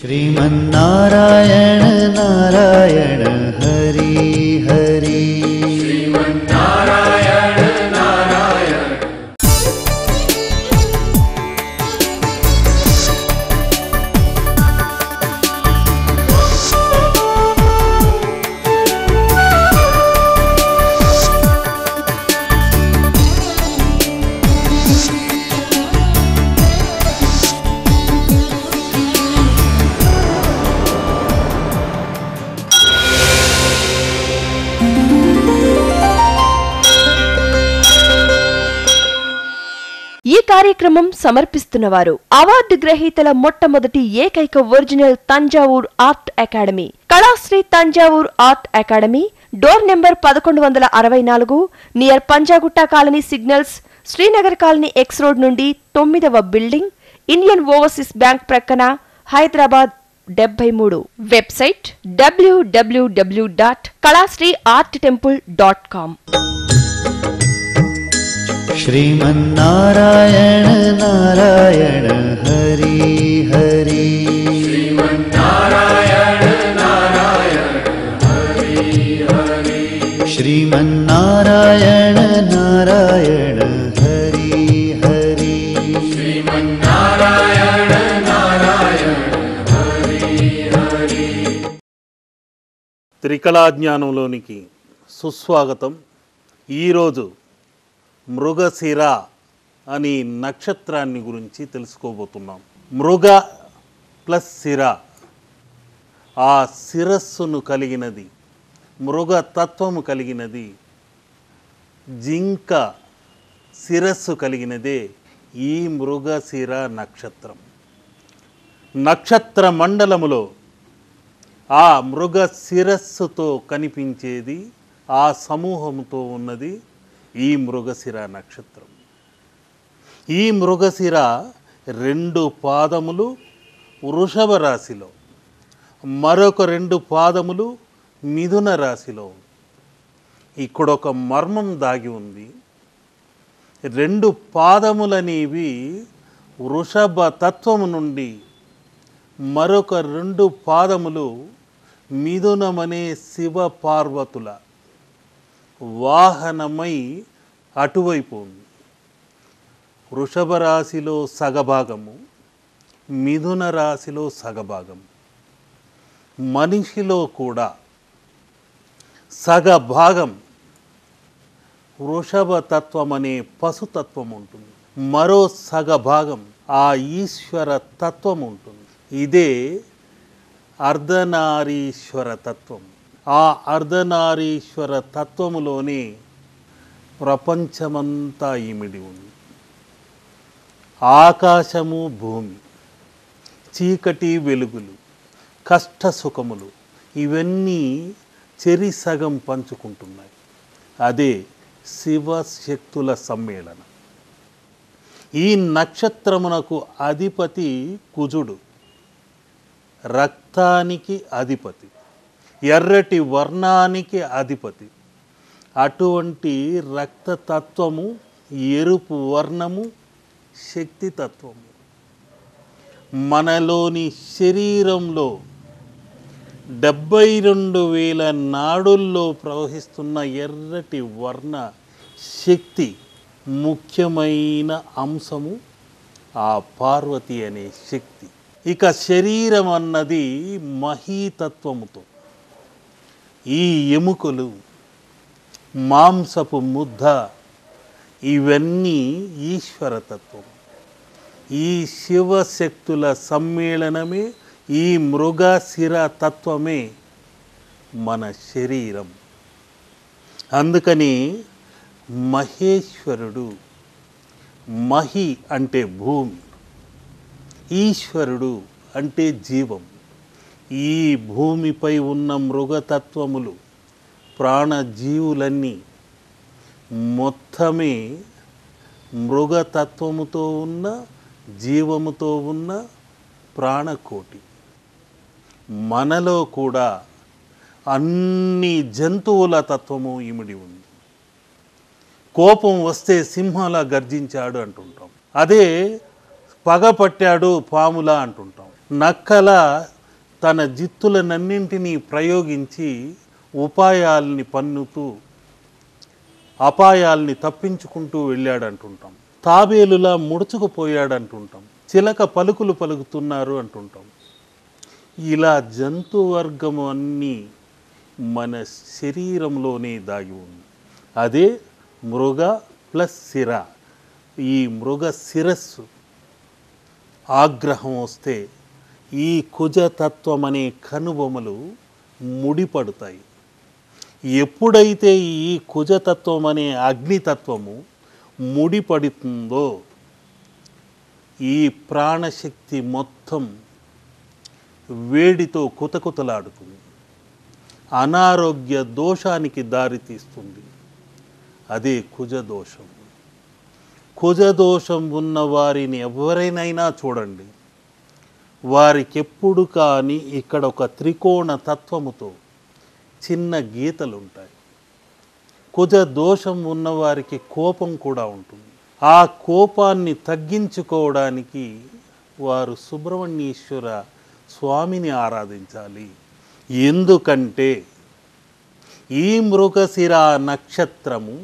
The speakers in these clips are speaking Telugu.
श्रीमन्नारायण नारायण हरि हरि श्रीमन्नारायण नारायण। ఈ కార్యక్రమం సమర్పిస్తున్నవారు అవార్డు గ్రహీతల మొట్టమొదటి ఏకైక original Thanjavur art academy, Kalasri Thanjavur art academy, door number 1164, near Panjagutta colony signals, Srinagar colony X road నుండి 9వ బిల్డింగ్, ఇండియన్ ఓవర్సీస్ బ్యాంక్ ప్రక్కన, హైదరాబాద్ 73. Website www.kalasriarttemple.com. श्रीमन्नारायण नारायण हरि हरि श्रीमन्नारायण नारायण हरि हरि। श्रीमन्नारायण नारायण हरि हरि श्रीमन्नारायण नारायण हरि हरि। త్రికళాజ్ఞానంలోనికి సుస్వాగతం. ఈరోజు మృగశిర అని నక్షత్రాన్ని గురించి తెలుసుకోబోతున్నాం. మృగ ప్లస్ శిర, ఆ శిరస్సును కలిగినది, మృగ తత్వము కలిగినది, జింక శిరస్సు కలిగినదే ఈ మృగశిర నక్షత్రం. నక్షత్ర మండలములో ఆ మృగ శిరస్సుతో కనిపించేది, ఆ సమూహంతో ఉన్నది ఈ మృగశిర నక్షత్రం. ఈ మృగశిర 2 పాదములు వృషభ రాశిలో, మరొక 2 పాదములు మిథున రాశిలో. ఇక్కడొక మర్మం దాగి ఉంది. 2 పాదములనేవి వృషభ తత్వము నుండి, మరొక 2 పాదములు మిథునమనే శివ పార్వతుల వాహనమై అటువైపు ఉంది. వృషభ రాశిలో సగభాగము, మిథున రాశిలో సగభాగము. మనిషిలో కూడా సగభాగం వృషభ తత్వం అనే పశుతత్వం ఉంటుంది, మరో సగభాగం ఆ ఈశ్వర తత్వం ఉంటుంది. ఇదే అర్ధనారీశ్వర తత్వం. ఆ అర్ధనారీశ్వర తత్వములోనే ప్రపంచమంతా ఇమిడి ఉంది. ఆకాశము భూమి, చీకటి వెలుగులు, కష్ట సుఖములు, ఇవన్నీ చెరి సగం పంచుకుంటున్నాయి. అదే శివశక్తుల సమ్మేళనం. ఈ నక్షత్రమునకు అధిపతి కుజుడు, రక్తానికి అధిపతి, ఎర్రటి వర్ణానికి అధిపతి. అటువంటి రక్తతత్వము, ఎరుపు వర్ణము శక్తి తత్వము. మనలోని శరీరంలో 72,000 నాడుల్లో ప్రవహిస్తున్న ఎర్రటి వర్ణ శక్తి ముఖ్యమైన అంశము ఆ పార్వతి అనే శక్తి. ఇక శరీరం అన్నది మహీతత్వముతో, ఈ ఎముకలు, మాంసపు ముద్ద, ఇవన్నీ ఈశ్వరతత్వం. ఈ శివశక్తుల సమ్మేళనమే, ఈ మృగశిర తత్వమే మన శరీరం. అందుకని మహేశ్వరుడు, మహి అంటే భూమి, ఈశ్వరుడు అంటే జీవం. ఈ భూమిపై ఉన్న మృగతత్వములు, ప్రాణజీవులన్నీ మొత్తమే మృగతత్వముతో ఉన్న, జీవముతో ఉన్న ప్రాణకోటి. మనలో కూడా అన్ని జంతువుల తత్వము ఇమిడి ఉంది. కోపం వస్తే సింహంలా గర్జించాడు అంటుంటాం, అదే పగ పట్టాడు పాములా అంటుంటాం. నక్కల తన జిత్తులనన్నింటినీ ప్రయోగించి ఉపాయాల్ని పన్నుతూ అపాయాల్ని తప్పించుకుంటూ వెళ్ళాడంటుంటాం. తాబేలులా ముడుచుకుపోయాడంటుంటాం. చిలక పలుకులు పలుకుతున్నారు అంటుంటాం. ఇలా జంతువర్గము అన్నీ మన శరీరంలోనే దాగి ఉంది. అదే మృగ ప్లస్ శిర. ఈ మృగ శిరస్సు ఆగ్రహం వస్తే ఈ కుజతత్వం అనే కనుబొమలు ముడిపడతాయి. ఎప్పుడైతే ఈ కుజతత్వం అనే అగ్నితత్వము ముడిపడుతుందో ఈ ప్రాణశక్తి మొత్తం వేడితో కుతకుతలాడుతుంది, అనారోగ్య దోషానికి దారితీస్తుంది. అదే కుజదోషం. కుజదోషం ఉన్న వారిని ఎవరైనా చూడండి, వారికి ఎప్పుడు కానీ ఇక్కడ ఒక త్రికోణ తత్వముతో చిన్న గీతలు ఉంటాయి. కుజ దోషం ఉన్నవారికి కోపం కూడా ఉంటుంది. ఆ కోపాన్ని తగ్గించుకోవడానికి వారు సుబ్రహ్మణ్యేశ్వర స్వామిని ఆరాధించాలి. ఎందుకంటే ఈ మృగశిర నక్షత్రము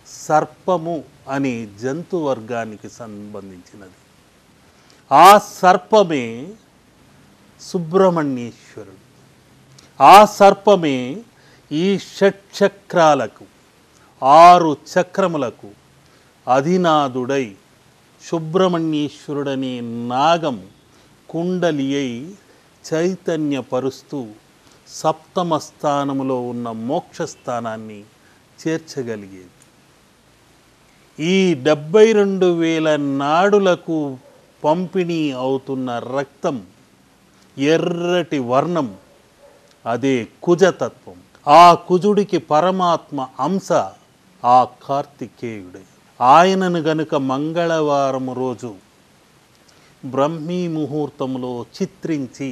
సర్పము అనే జంతు వర్గానికి సంబంధించినది. ఆ సర్పమే సుబ్రహ్మణ్యేశ్వరుడు. ఆ సర్పమే ఈ షట్చక్రాలకు 6 చక్రములకు అధినాథుడై సుబ్రహ్మణ్యేశ్వరుడనే నాగం కుండలి అయి చైతన్యపరుస్తూ సప్తమ స్థానములో ఉన్న మోక్షస్థానాన్ని చేర్చగలిగేది. ఈ 72,000 నాడులకు పంపిణీ అవుతున్న రక్తం ఎర్రటి వర్ణం, అదే కుజతత్వం. ఆ కుజుడికి పరమాత్మ అంశ ఆ కార్తికేయుడే. ఆయనను గనుక మంగళవారం రోజు బ్రహ్మీ ముహూర్తంలో చిత్రించి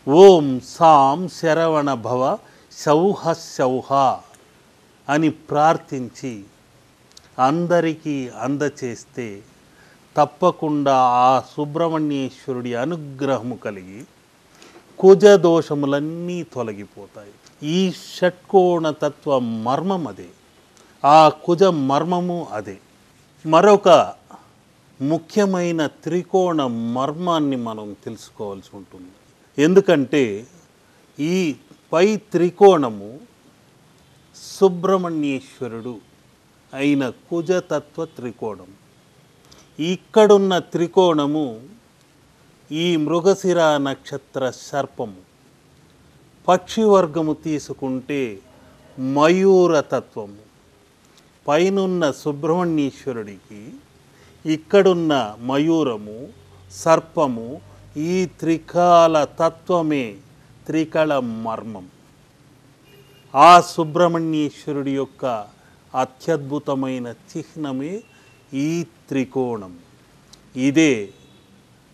ఓం సాం శరవణ భవ శౌహ శౌహ అని ప్రార్థించి అందరికీ అందచేస్తే తప్పకుండా ఆ సుబ్రహ్మణ్యేశ్వరుడి అనుగ్రహము కలిగి కుజదోషములన్నీ తొలగిపోతాయి. ఈ షట్కోణ తత్వ మర్మం అదే, ఆ కుజ మర్మము అదే. మరొక ముఖ్యమైన త్రికోణ మర్మాన్ని మనం తెలుసుకోవాల్సి ఉంటుంది. ఎందుకంటే ఈ పై త్రికోణము సుబ్రహ్మణ్యేశ్వరుడు అయిన కుజతత్వ త్రికోణం. ఇక్కడున్న త్రికోణము ఈ మృగశిర నక్షత్ర సర్పము. పక్షివర్గము తీసుకుంటే మయూరతత్వము. పైనున్న సుబ్రహ్మణ్యేశ్వరుడికి ఇక్కడున్న మయూరము సర్పము ఈ త్రికాల తత్వమే త్రికళ మర్మం. ఆ సుబ్రహ్మణ్యేశ్వరుడి యొక్క అత్యద్భుతమైన చిహ్నమే ఈ త్రికోణం. ఇదే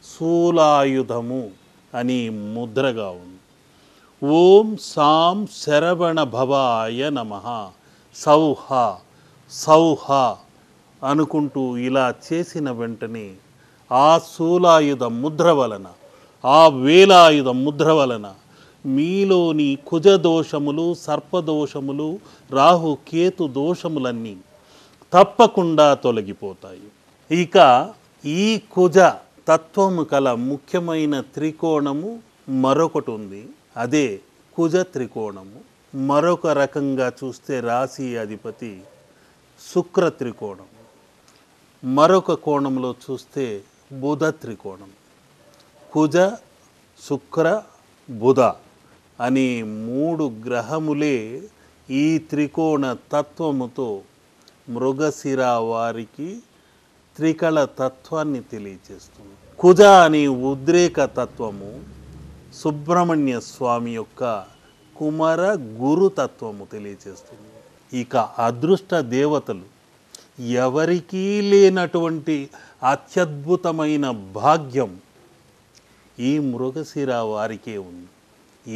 శూలాయుధము అని ముద్రగా ఉంది. ఓం సాం శరవణ భవాయ నమః సౌహ సౌహ అనుకుంటూ ఇలా చేసిన వెంటనే ఆ శూలాయుధ ముద్ర వలన, ఆ వేలాయుధ ముద్ర వలన మీలోని కుజదోషములు, సర్పదోషములు, రాహు కేతు దోషములన్నీ తప్పకుండా తొలగిపోతాయి. ఇక ఈ కుజ తత్వము కల ముఖ్యమైన త్రికోణము మరొకటి ఉంది. అదే కుజ త్రికోణము. మరొక రకంగా చూస్తే రాశి అధిపతి శుక్ర త్రికోణం, మరొక కోణంలో చూస్తే బుధ త్రికోణం. కుజ శుక్ర బుధ అనే 3 గ్రహములే ఈ త్రికోణ తత్వముతో మృగశిర వారికి త్రికళ తత్వాన్ని తెలియజేస్తుంది. కుజ అనే ఉద్రేక తత్వము సుబ్రహ్మణ్య స్వామి యొక్క కుమార గురు తత్వము తెలియజేస్తుంది. ఇక అదృష్ట దేవతలు ఎవరికీ లేనటువంటి అత్యద్భుతమైన భాగ్యం ఈ మృగశిర వారికే ఉంది.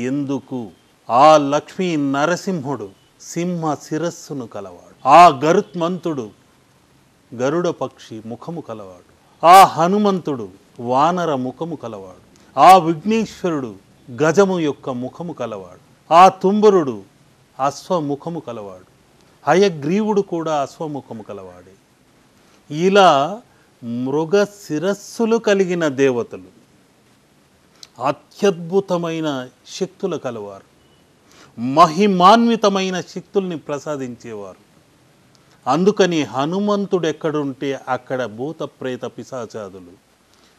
ఎందుకు? ఆ లక్ష్మీ నరసింహుడు సింహ శిరస్సును కలవాడు. ఆ గరుత్మంతుడు గరుడ పక్షి ముఖము కలవాడు. ఆ హనుమంతుడు వానర ముఖము కలవాడు. ఆ విఘ్నేశ్వరుడు గజము యొక్క ముఖము కలవాడు. ఆ తుంబరుడు అశ్వముఖము కలవాడు. హయగ్రీవుడు కూడా అశ్వముఖము కలవాడే. ఇలా మృగ శిరస్సులు కలిగిన దేవతలు, అత్యద్భుతమైన శక్తులు కలవారు, మహిమాన్వితమైన శక్తుల్ని ప్రసాదించేవారు. అందుకని హనుమంతుడు ఎక్కడుంటే అక్కడ భూత ప్రేత పిశాచాదులు,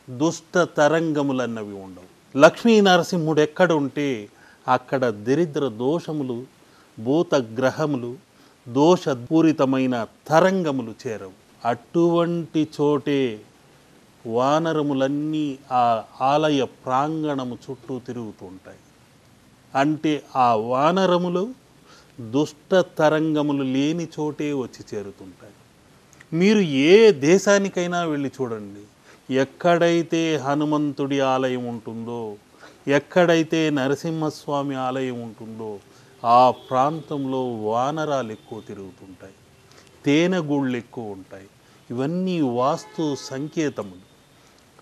దుష్ట తరంగములన్నవి ఉండవు. లక్ష్మీ నరసింహుడు ఎక్కడుంటే అక్కడ దరిద్ర దోషములు, భూత గ్రహములు, దోషపూరితమైన తరంగములు చేరవు. అటువంటి చోటే వానరములన్నీ ఆ ఆలయ ప్రాంగణము చుట్టూ తిరుగుతుంటాయి. అంటే ఆ వానరములు దుష్ట తరంగములు లేని చోటే వచ్చి చేరుతుంటాయి. మీరు ఏ దేశానికైనా వెళ్ళి చూడండి, ఎక్కడైతే హనుమంతుడి ఆలయం ఉంటుందో, ఎక్కడైతే నరసింహస్వామి ఆలయం ఉంటుందో ఆ ప్రాంతంలో వానరాలు ఎక్కువ తిరుగుతుంటాయి, తేనెగూళ్ళు ఎక్కువ ఉంటాయి. ఇవన్నీ వాస్తు సంకేతములు.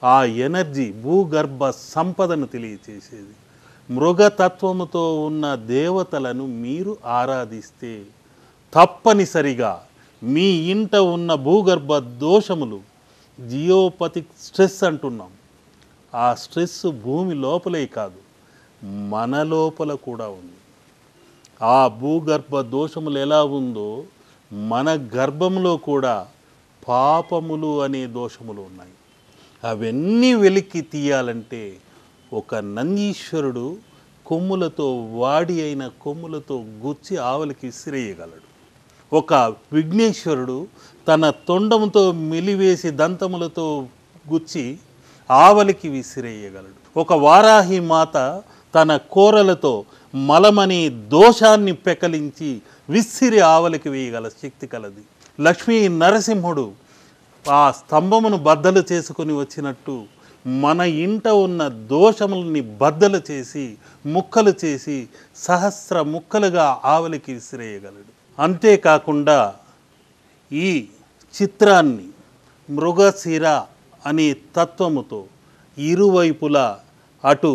ఆ ఎనర్జీ భూగర్భ సంపదను తెలియచేసేది. మృగతత్వముతో ఉన్న దేవతలను మీరు ఆరాధిస్తే తప్పనిసరిగా మీ ఇంట ఉన్న భూగర్భ దోషములు, జియోపతిక్ స్ట్రెస్ అంటున్నాం, ఆ స్ట్రెస్ భూమి లోపలే కాదు మన లోపల కూడా ఉంది. ఆ భూగర్భ దోషములు ఎలా ఉందో మన గర్భంలో కూడా పాపములు అనే దోషములు ఉన్నాయి. అవన్నీ వెలికి తీయాలంటే ఒక నందీశ్వరుడు కొమ్ములతో, వాడి అయిన కొమ్ములతో గుచ్చి ఆవలికి విసిరేయగలడు. ఒక విఘ్నేశ్వరుడు తన తొండముతో మిలివేసి దంతములతో గుచ్చి ఆవలికి విసిరేయగలడు. ఒక వారాహి మాత తన కోరలతో మలమని దోషాన్ని పెకలించి విసిరి ఆవలికి వేయగల శక్తి కలది. లక్ష్మీ నరసింహుడు ఆ స్తంభమును బద్దలు చేసుకొని వచ్చినట్టు మన ఇంట ఉన్న దోషములని బద్దలు చేసి, ముక్కలు చేసి, సహస్ర ముక్కలుగా ఆవలికి విసిరేయగలడు. అంతేకాకుండా ఈ చిత్రాన్ని మృగశిర అనే తత్వముతో ఇరువైపులా, అటు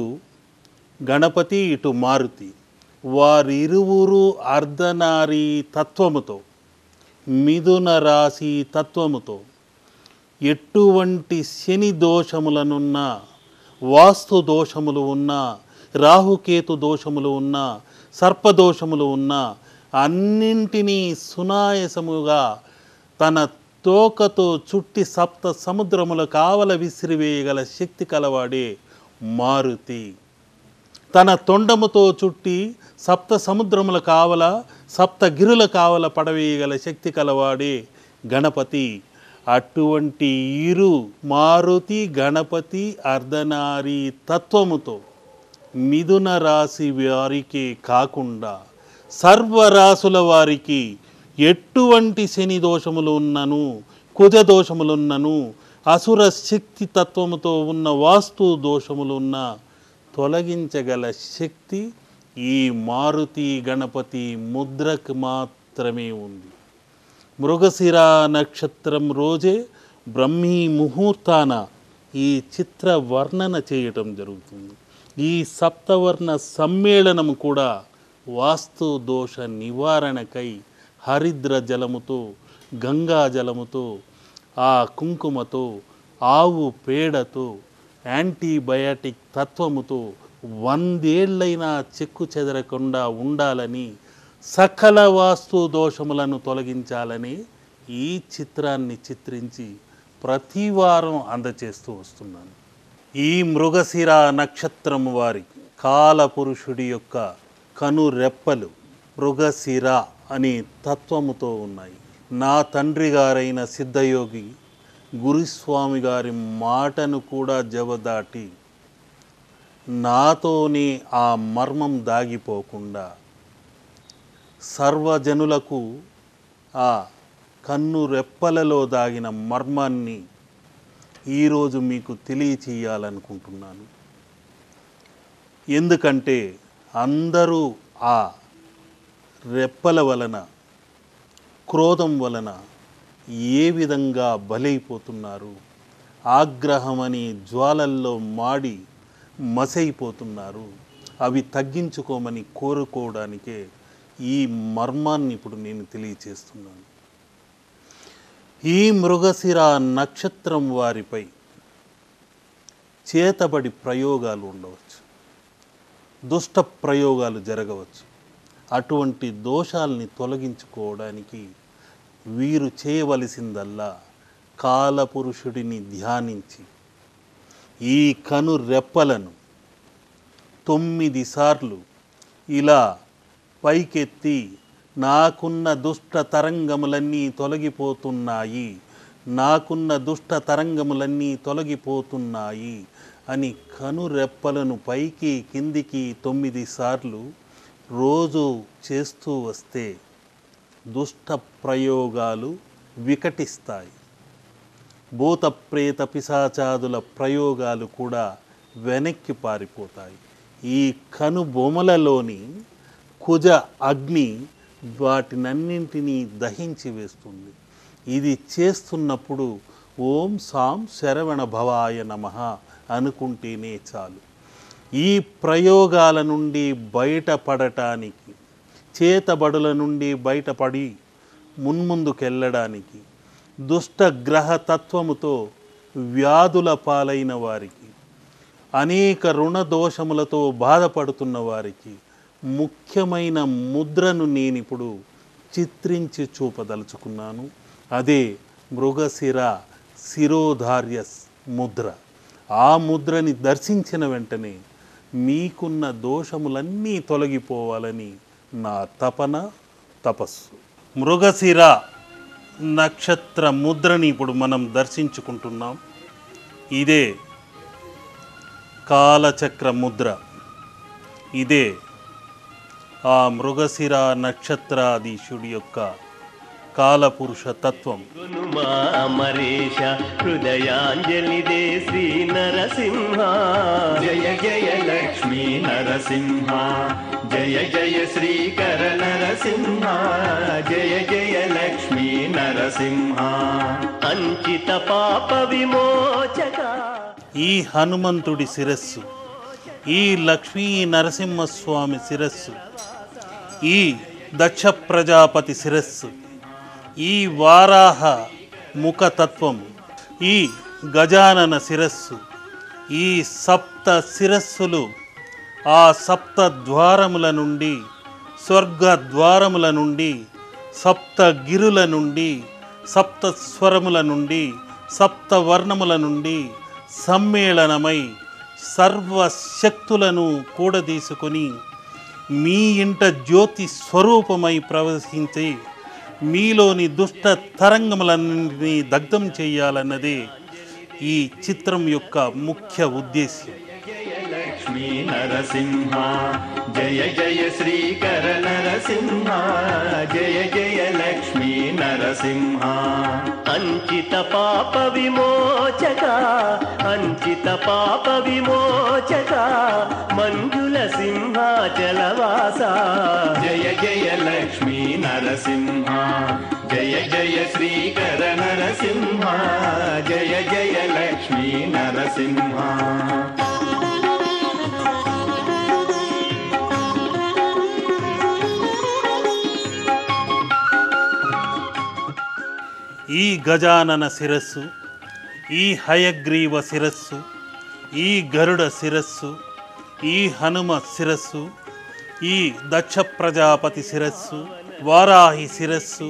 గణపతి ఇటు మారుతి, వారిరువురు అర్ధనారీ తత్వముతో, మిథున రాశి తత్వముతో ఎటువంటి శని దోషములనున్నా, వాస్తు దోషములు ఉన్నా, రాహుకేతు దోషములు ఉన్నా, సర్పదోషములు ఉన్నా అన్నింటినీ సునాయసముగా తన తోకతో చుట్టి సప్త సముద్రముల కావల విసిరివేయగల శక్తి కలవాడే మారుతి. తన తొండముతో చుట్టి సప్త సముద్రముల కావల, సప్త గిరుల కావల పడవేయగల శక్తి కలవాడే గణపతి. అటువంటి ఇరు మారుతి గణపతి అర్ధనారీ తత్వముతో మిథున రాశి వారికి కాకుండా సర్వరాశుల వారికి ఎటువంటి శని దోషములు ఉన్నను, కుజ దోషములున్నను, అసుర శక్తి తత్వముతో ఉన్న వాస్తు దోషములున్న తొలగించగల శక్తి ఈ మారుతి గణపతి ముద్రకు మాత్రమే ఉంది. మృగశిర నక్షత్రం రోజే బ్రహ్మీ ముహూర్తాన ఈ చిత్ర వర్ణన చేయటం జరుగుతుంది. ఈ సప్తవర్ణ సమ్మేళనం కూడా వాస్తు దోష నివారణకై హరిద్ర జలముతో, గంగా జలముతో, ఆ కుంకుమతో, ఆవు పేడతో, యాంటీబయాటిక్ తత్వముతో 100 ఏళ్ళైనా చెక్కు చెదరకుండా ఉండాలని, సకల వాస్తు దోషములను తొలగించాలని ఈ చిత్రాన్ని చిత్రించి ప్రతి వారం అందచేస్తూ వస్తున్నాను. ఈ మృగశిర నక్షత్రం వారి కాలపురుషుడి యొక్క కనురెప్పలు మృగశిర అనే తత్వముతో ఉన్నాయి. నా తండ్రి గారైన సిద్ధయోగి గురుస్వామి గారి మాటను కూడా జవదాటి నాతోనే ఆ మర్మం దాగిపోకుండా సర్వజనులకు ఆ కన్ను రెప్పలలో దాగిన మర్మాన్ని ఈరోజు మీకు తెలియచేయాలనుకుంటున్నాను. ఎందుకంటే అందరూ ఆ రెప్పల వలన, క్రోధం వలన ఏ విధంగా బలైపోతున్నారు, ఆగ్రహమని జ్వాలల్లో మాడి మసైపోతున్నారు. అవి తగ్గించుకోమని కోరుకోవడానికే ఈ మర్మాన్ని ఇప్పుడు నేను తెలియచేస్తున్నాను. ఈ మృగశిర నక్షత్రం వారిపై చేతబడి ప్రయోగాలు ఉండవచ్చు, దుష్ట ప్రయోగాలు జరగవచ్చు. అటువంటి దోషాల్ని తొలగించుకోవడానికి వీరు చేయవలసిందల్లా కాలపురుషుడిని ధ్యానించి ఈ కను రెప్పలను 9 సార్లు ఇలా పైకెత్తి నాకున్న దుష్ట తరంగములన్నీ తొలగిపోతున్నాయి, నాకున్న దుష్ట తరంగములన్నీ తొలగిపోతున్నాయి అని కనురెప్పలను పైకి కిందికి 9 సార్లు రోజు చేస్తూ వస్తే దుష్ట ప్రయోగాలు వికటిస్తాయి. భూత ప్రేత పిశాచాదుల ప్రయోగాలు కూడా వెనక్కి పారిపోతాయి. ఈ కనుబొమలలోని కుజ అగ్ని వాటినన్నింటినీ దహించి వేస్తుంది. ఇది చేస్తున్నప్పుడు ఓం సాం శరవణ భవాయ నమః అనుకుంటేనే చాలు. ఈ ప్రయోగాల నుండి బయటపడటానికి, చేతబడుల నుండి బయటపడి మున్ముందుకెళ్ళడానికి, దుష్ట గ్రహ తత్వముతో వ్యాధుల పాలైన వారికి, అనేక రుణ దోషములతో బాధపడుతున్న వారికి ముఖ్యమైన ముద్రను నేనిప్పుడు చిత్రించి చూపదలుచుకున్నాను. అదే మృగశిర శిరోధార్య ముద్ర. ఆ ముద్రని దర్శించిన వెంటనే మీకున్న దోషములన్నీ తొలగిపోవాలని నా తపన, తపస్సు. మృగశిర నక్షత్ర ముద్రని ఇప్పుడు మనం దర్శించుకుంటున్నాం. ఇదే కాలచక్ర ముద్ర. ఇదే ఆ మృగశిర నక్షత్రాధీశుడి యొక్క కాలపురుష తత్వం. అమరేశ హృదయాంజలి దే శ్రీ నరసింహ, జయ జయ లక్ష్మీ నరసింహ, జయ జయ శ్రీకర నరసింహ, జయ జయ లక్ష్మీ నరసింహ, అంకిత పాప విమోచక. ఈ హనుమంతుడి శిరస్సు, ఈ లక్ష్మీ నరసింహస్వామి శిరస్సు, ఈ దక్ష ప్రజాపతి శిరస్సు, ఈ వారాహ ముఖతత్వం, ఈ గజానన శిరస్సు, ఈ సప్త శిరస్సులు ఆ సప్త ద్వారముల నుండి, స్వర్గ ద్వారముల నుండి, సప్త గిరుల నుండి, సప్త స్వరముల నుండి, సప్త వర్ణముల నుండి సమ్మేళనమై సర్వశక్తులను కూడదీసుకొని మీ ఇంట జ్యోతి స్వరూపమై ప్రవహించి మీలోని దుష్ట తరంగములన్నింటినీ దగ్ధం చేయాలన్నదే ఈ చిత్రం యొక్క ముఖ్య ఉద్దేశ్యం. లక్ష్మీ నరసింహ, జయ జయ శ్రీకర నరసింహ, జయ జయ లక్ష్మీ నరసింహ, అంకిత పాప విమోచక, అంకిత పాప విమోచక, మంజుల సింహాచలవాస, జయ జయ లక్ష్మీ నరసింహ, జయ జయ శ్రీకర నరసింహ, జయ జయ లక్ష్మీ నరసింహ. ఈ గజానన శిరస్సు, ఈ హయగ్రీవ శిరస్సు, ఈ గరుడ శిరస్సు, ఈ హనుమ శిరస్సు, ఈ దక్ష ప్రజాపతి శిరస్సు, వారాహి శిరస్సు,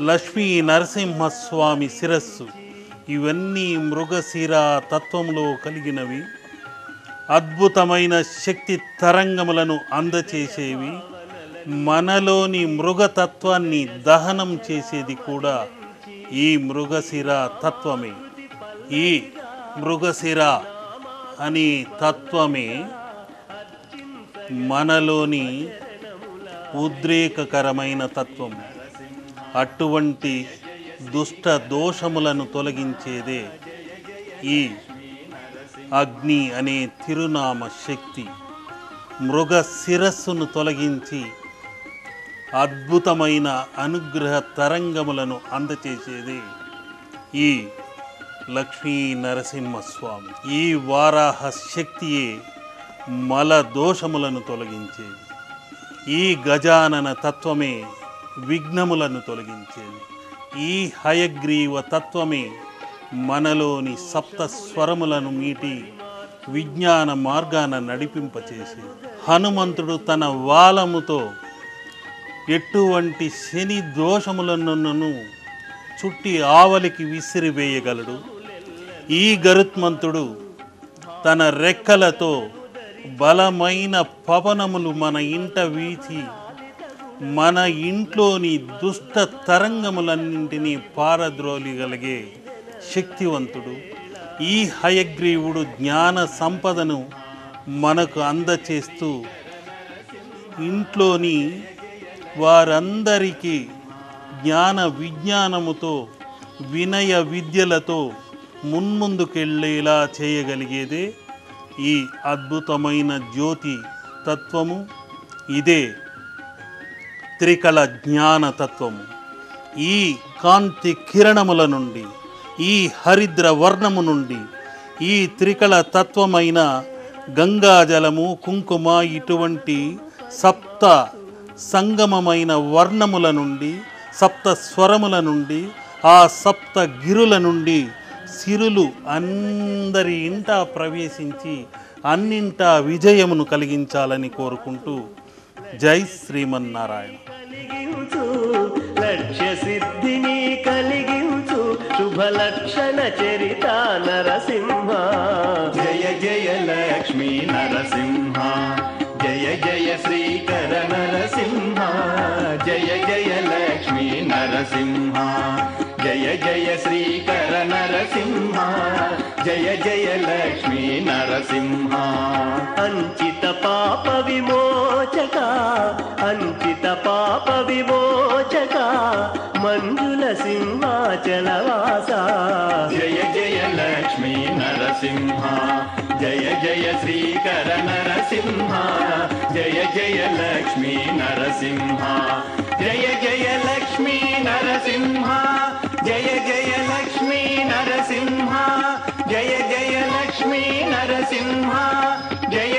లక్ష్మీ నరసింహస్వామి శిరస్సు, ఇవన్నీ మృగశిర తత్వంలో కలిగినవి. అద్భుతమైన శక్తి తరంగములను అందచేసేవి. మనలోని మృగతత్వాన్ని దహనం చేసేది కూడా ఈ మృగశిర తత్వమే. ఈ మృగశిర అనే తత్వమే మనలోని ఉద్రేకకరమైన తత్వం. అటువంటి దుష్ట దోషములను తొలగించేదే ఈ అగ్ని అనే తిరునామ శక్తి. మృగ శిరస్సును తొలగించి అద్భుతమైన అనుగ్రహ తరంగములను అందచేసేది ఈ లక్ష్మీ నరసింహస్వామి. ఈ వారాహ శక్తియే మల దోషములను తొలగించేది. ఈ గజానన తత్వమే విఘ్నములను తొలగించేది. ఈ హయగ్రీవ తత్వమే మనలోని సప్త స్వరములను మీటి విజ్ఞాన మార్గాన నడిపింపచేసేది. హనుమంతుడు తన వాలముతో ఎటువంటి శని దోషములను చుట్టి ఆవలికి విసిరివేయగలడు. ఈ గరుత్మంతుడు తన రెక్కలతో బలమైన పవనములు మన ఇంట వీచి మన ఇంట్లోని దుష్ట తరంగములన్నింటినీ పారద్రోలిగలిగే శక్తివంతుడు. ఈ హయగ్రీవుడు జ్ఞాన సంపదను మనకు అందచేస్తూ ఇంట్లోని వారందరికీ జ్ఞాన విజ్ఞానముతో వినయ విద్యలతో మున్ముందుకెళ్ళేలా చేయగలిగేదే ఈ అద్భుతమైన జ్యోతి తత్వము. ఇదే త్రికళ జ్ఞాన తత్వము. ఈ కాంతి కిరణముల నుండి, ఈ హరిద్ర వర్ణము నుండి, ఈ త్రికళ తత్వమైన గంగాజలము, కుంకుమ ఇటువంటి సప్త సంగమమైన వర్ణముల నుండి, సప్త స్వరముల నుండి, ఆ సప్త గిరుల నుండి సిరులు అందరి ఇంట ప్రవేశించి అన్నింటా విజయమును కలిగించాలని కోరుకుంటూ జై శ్రీమన్నారాయణ. లక్ష్య సిద్ధిని కలిగించు శుభలక్షణ చరిత నరసింహ. జయ జయ లక్ష్మీ నరసింహ, జయ జయ శ్రీకర నరసింహ. జయ జయ లక్ష్మీ నరసింహ, జయ జయ శ్రీకర నరసింహ. జయ జయ లక్ష్మీ నరసింహ. అంచిత పాప విమోచక, అంచిత పాప విమోచక, మంజుల సింహాచలవాస. జయ జయ లక్ష్మీ నరసింహ, జయ జయ శ్రీకర నరసింహ. జయ జయ లక్ష్మీ నరసింహ, జయ జయ లక్ష్మీ నరసింహ. జయ జయ లక్ష్మీ నరసింహ, జయ జయ లక్ష్మీ నరసింహ. జయ